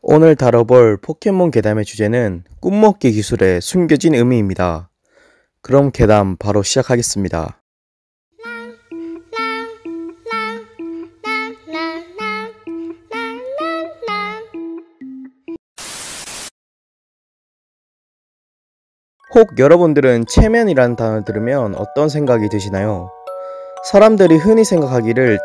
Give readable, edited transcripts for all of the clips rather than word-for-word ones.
오늘 다뤄볼 포켓몬 괴담의 주제는 꿈먹기 기술의 숨겨진 의미입니다. 그럼 괴담 바로 시작하겠습니다. 혹 여러분들은 체면이라는 단어를 들으면 어떤 생각이 드시나요? 사람들이 흔히 생각하기를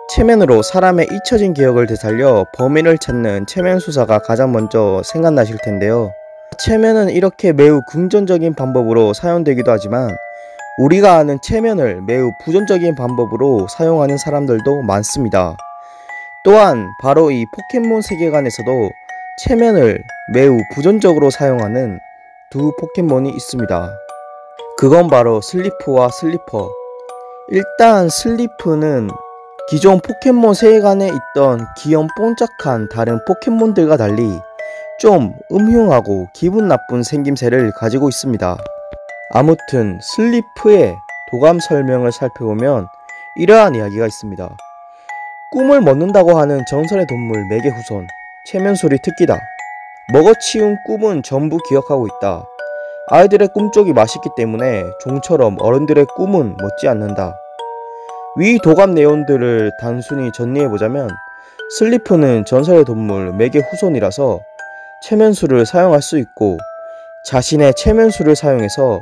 체면으로 사람의 잊혀진 기억을 되살려 범인을 찾는 체면 수사가 가장 먼저 생각나실 텐데요. 체면은 이렇게 매우 긍정적인 방법으로 사용되기도 하지만 우리가 아는 체면을 매우 부정적인 방법으로 사용하는 사람들도 많습니다. 또한 바로 이 포켓몬 세계관에서도 체면을 매우 부정적으로 사용하는 두 포켓몬이 있습니다. 그건 바로 슬리프와 슬리퍼. 일단 슬리프는 기존 포켓몬 세계관에 있던 귀염뽀짝한 다른 포켓몬들과 달리 좀 음흉하고 기분 나쁜 생김새를 가지고 있습니다. 아무튼 슬리프의 도감 설명을 살펴보면 이러한 이야기가 있습니다. 꿈을 먹는다고 하는 정설의 동물 매개후손 체면술이 특기다. 먹어치운 꿈은 전부 기억하고 있다. 아이들의 꿈쪽이 맛있기 때문에 종처럼 어른들의 꿈은 먹지 않는다. 위 도감 내용들을 단순히 정리해보자면 슬리프는 전설의 동물 맥의 후손이라서 체면술을 사용할 수 있고 자신의 체면술을 사용해서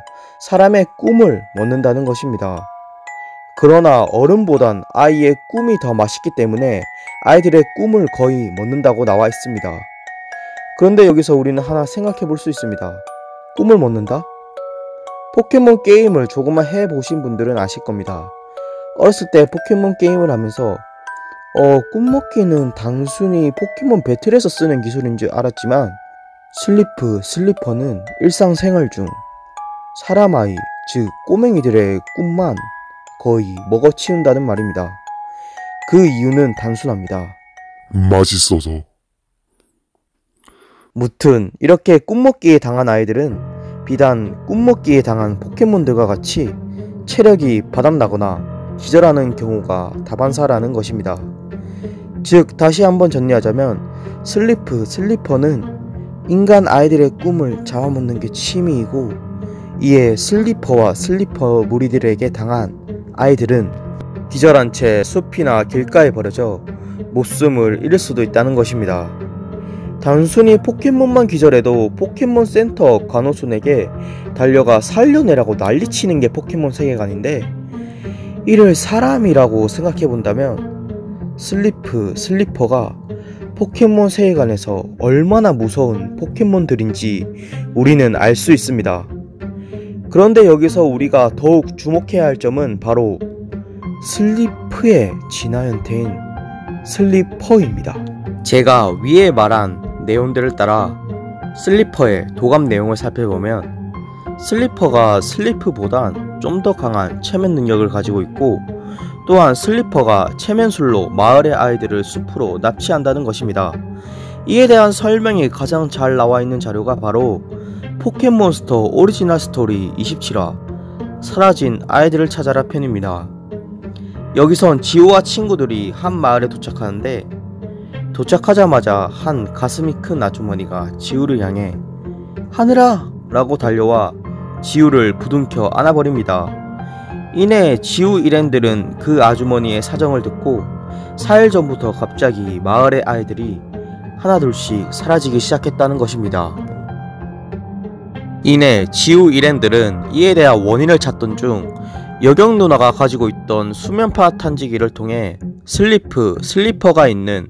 사람의 꿈을 먹는다는 것입니다. 그러나 어른보단 아이의 꿈이 더 맛있기 때문에 아이들의 꿈을 거의 먹는다고 나와 있습니다. 그런데 여기서 우리는 하나 생각해 볼 수 있습니다. 꿈을 먹는다? 포켓몬 게임을 조금만 해보신 분들은 아실 겁니다. 어렸을 때 포켓몬 게임을 하면서 꿈먹기는 단순히 포켓몬 배틀에서 쓰는 기술인 줄 알았지만 슬리퍼는 일상생활 중 사람 아이, 즉 꼬맹이들의 꿈만 거의 먹어치운다는 말입니다. 그 이유는 단순합니다. 맛있어서. 무튼 이렇게 꿈먹기에 당한 아이들은 비단 꿈먹기에 당한 포켓몬들과 같이 체력이 바닥나거나 기절하는 경우가 다반사라는 것입니다. 즉 다시 한번 정리하자면 슬리퍼는 인간 아이들의 꿈을 잡아먹는 게 취미이고 이에 슬리퍼와 슬리퍼 무리들에게 당한 아이들은 기절한 채 숲이나 길가에 버려져 목숨을 잃을 수도 있다는 것입니다. 단순히 포켓몬만 기절해도 포켓몬 센터 간호순에게 달려가 살려내라고 난리치는 게 포켓몬 세계관인데 이를 사람이라고 생각해본다면 슬리퍼가 포켓몬 세계관에서 얼마나 무서운 포켓몬들인지 우리는 알 수 있습니다. 그런데 여기서 우리가 더욱 주목해야 할 점은 바로 슬리프의 진화형태인 슬리퍼입니다. 제가 위에 말한 내용들을 따라 슬리퍼의 도감 내용을 살펴보면 슬리퍼가 슬리프보단 좀 더 강한 체면 능력을 가지고 있고 또한 슬리퍼가 체면술로 마을의 아이들을 숲으로 납치한다는 것입니다. 이에 대한 설명이 가장 잘 나와 있는 자료가 바로 포켓몬스터 오리지널 스토리 27화 사라진 아이들을 찾아라 편입니다. 여기선 지우와 친구들이 한 마을에 도착하는데 도착하자마자 한 가슴이 큰 아주머니가 지우를 향해 하늘아! 라고 달려와 지우를 부둥켜 안아버립니다. 이내 지우 일행들은 그 아주머니의 사정을 듣고 4일 전부터 갑자기 마을의 아이들이 하나둘씩 사라지기 시작했다는 것입니다. 이내 지우 일행들은 이에 대한 원인을 찾던 중 여경 누나가 가지고 있던 수면파 탐지기를 통해 슬리퍼가 있는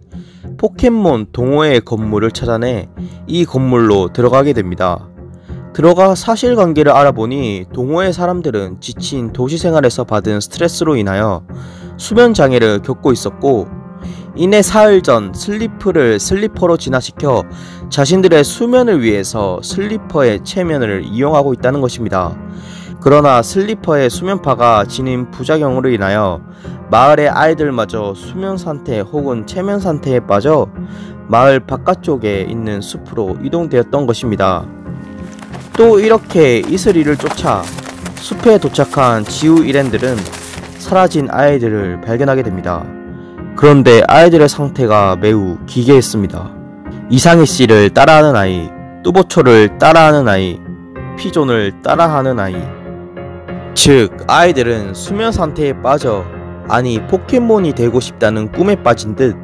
포켓몬 동호회 건물을 찾아내 이 건물로 들어가게 됩니다. 들어가 사실관계를 알아보니 동호회 사람들은 지친 도시생활에서 받은 스트레스로 인하여 수면장애를 겪고 있었고 이내 사흘 전 슬리프를 슬리퍼로 진화시켜 자신들의 수면을 위해서 슬리퍼의 체면을 이용하고 있다는 것입니다. 그러나 슬리퍼의 수면파가 지닌 부작용으로 인하여 마을의 아이들마저 수면상태 혹은 체면상태에 빠져 마을 바깥쪽에 있는 숲으로 이동되었던 것입니다. 또 이렇게 이슬이를 쫓아 숲에 도착한 지우 일행들은 사라진 아이들을 발견하게 됩니다. 그런데 아이들의 상태가 매우 기괴했습니다. 이상희 씨를 따라하는 아이, 뚜보초를 따라하는 아이, 피존을 따라하는 아이. 즉, 아이들은 수면 상태에 빠져, 아니 포켓몬이 되고 싶다는 꿈에 빠진 듯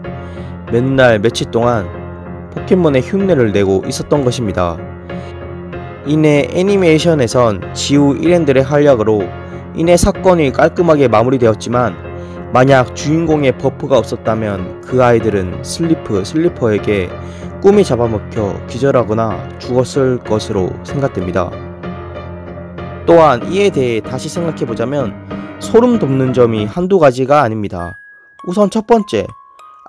맨날 며칠 동안 포켓몬의 흉내를 내고 있었던 것입니다. 이내 애니메이션에선 지우 1엔들의 활약으로 이내 사건이 깔끔하게 마무리되었지만, 만약 주인공의 버프가 없었다면 그 아이들은 슬리퍼에게 꿈이 잡아먹혀 기절하거나 죽었을 것으로 생각됩니다. 또한 이에 대해 다시 생각해보자면 소름 돋는 점이 한두 가지가 아닙니다. 우선 첫 번째,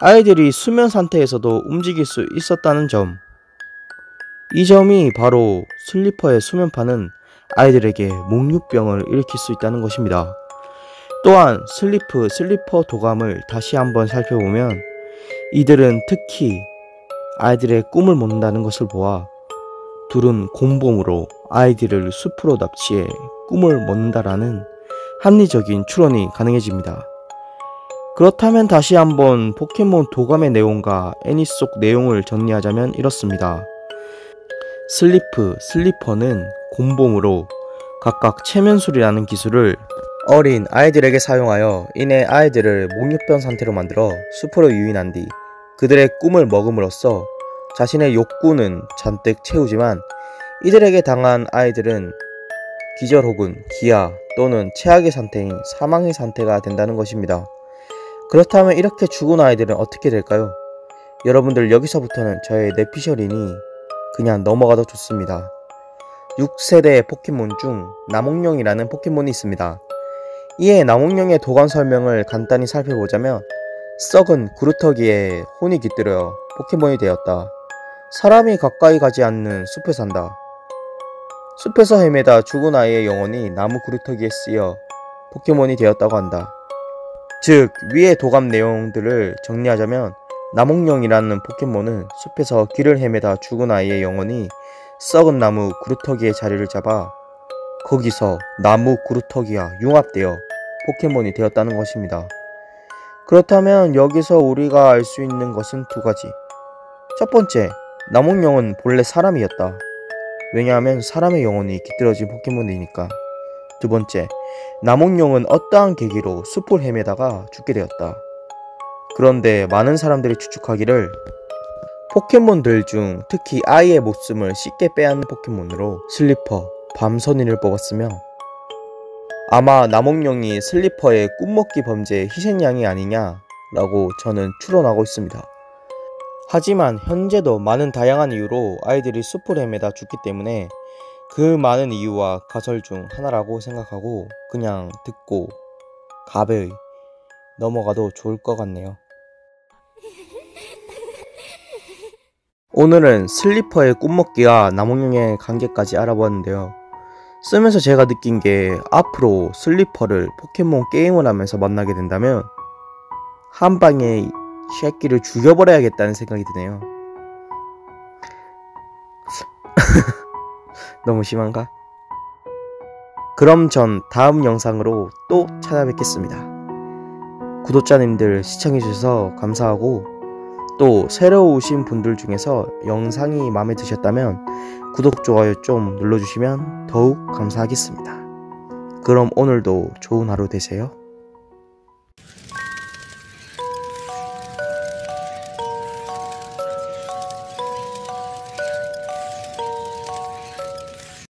아이들이 수면 상태에서도 움직일 수 있었다는 점. 이 점이 바로 슬리퍼의 수면파는 아이들에게 목류병을 일으킬 수 있다는 것입니다. 또한 슬리퍼 도감을 다시 한번 살펴보면 이들은 특히 아이들의 꿈을 몬다는 것을 보아 둘은 공범으로 아이들을 숲으로 납치해 꿈을 몬다라는 합리적인 추론이 가능해집니다. 그렇다면 다시 한번 포켓몬 도감의 내용과 애니 속 내용을 정리하자면 이렇습니다. 슬리퍼는 공범으로 각각 체면술이라는 기술을 어린 아이들에게 사용하여 이내 아이들을 목류병 상태로 만들어 숲으로 유인한 뒤 그들의 꿈을 먹음으로써 자신의 욕구는 잔뜩 채우지만, 이들에게 당한 아이들은 기절 혹은 기아 또는 최악의 상태인 사망의 상태가 된다는 것입니다. 그렇다면 이렇게 죽은 아이들은 어떻게 될까요? 여러분들, 여기서부터는 저의 뇌피셜이니 그냥 넘어가도 좋습니다. 6세대 포켓몬 중 남홍룡이라는 포켓몬이 있습니다. 이에 남홍룡의 도감 설명을 간단히 살펴보자면, 썩은 구루터기에 혼이 깃들여 포켓몬이 되었다. 사람이 가까이 가지 않는 숲에 산다. 숲에서 헤매다 죽은 아이의 영혼이 나무 구루터기에 쓰여 포켓몬이 되었다고 한다. 즉, 위의 도감 내용들을 정리하자면 남홍룡이라는 포켓몬은 숲에서 길을 헤매다 죽은 아이의 영혼이 썩은 나무 구루터기의 자리를 잡아 거기서 나무 구루터기와 융합되어 포켓몬이 되었다는 것입니다. 그렇다면 여기서 우리가 알 수 있는 것은 두 가지. 첫 번째, 남홍룡은 본래 사람이었다. 왜냐하면 사람의 영혼이 깃들어진 포켓몬이니까. 두 번째, 남홍룡은 어떠한 계기로 숲을 헤매다가 죽게 되었다. 그런데 많은 사람들이 추측하기를 포켓몬들 중 특히 아이의 목숨을 쉽게 빼앗는 포켓몬으로 슬리퍼, 밤선인을 뽑았으며, 아마 남홍룡이 슬리퍼의 꿈먹기 범죄의 희생양이 아니냐라고 저는 추론하고 있습니다. 하지만 현재도 많은 다양한 이유로 아이들이 숲을 헤매다 죽기 때문에 그 많은 이유와 가설 중 하나라고 생각하고 그냥 듣고 가벼이 넘어가도 좋을 것 같네요. 오늘은 슬리퍼의 꿈먹기와 남홍룡의 관계까지 알아보았는데요. 쓰면서 제가 느낀 게, 앞으로 슬리퍼를 포켓몬 게임을 하면서 만나게 된다면 한 방에 이 새끼를 죽여버려야겠다는 생각이 드네요. 너무 심한가? 그럼 전 다음 영상으로 또 찾아뵙겠습니다. 구독자님들 시청해주셔서 감사하고, 또 새로 오신 분들 중에서 영상이 마음에 드셨다면 구독, 좋아요 좀 눌러주시면 더욱 감사하겠습니다. 그럼 오늘도 좋은 하루 되세요.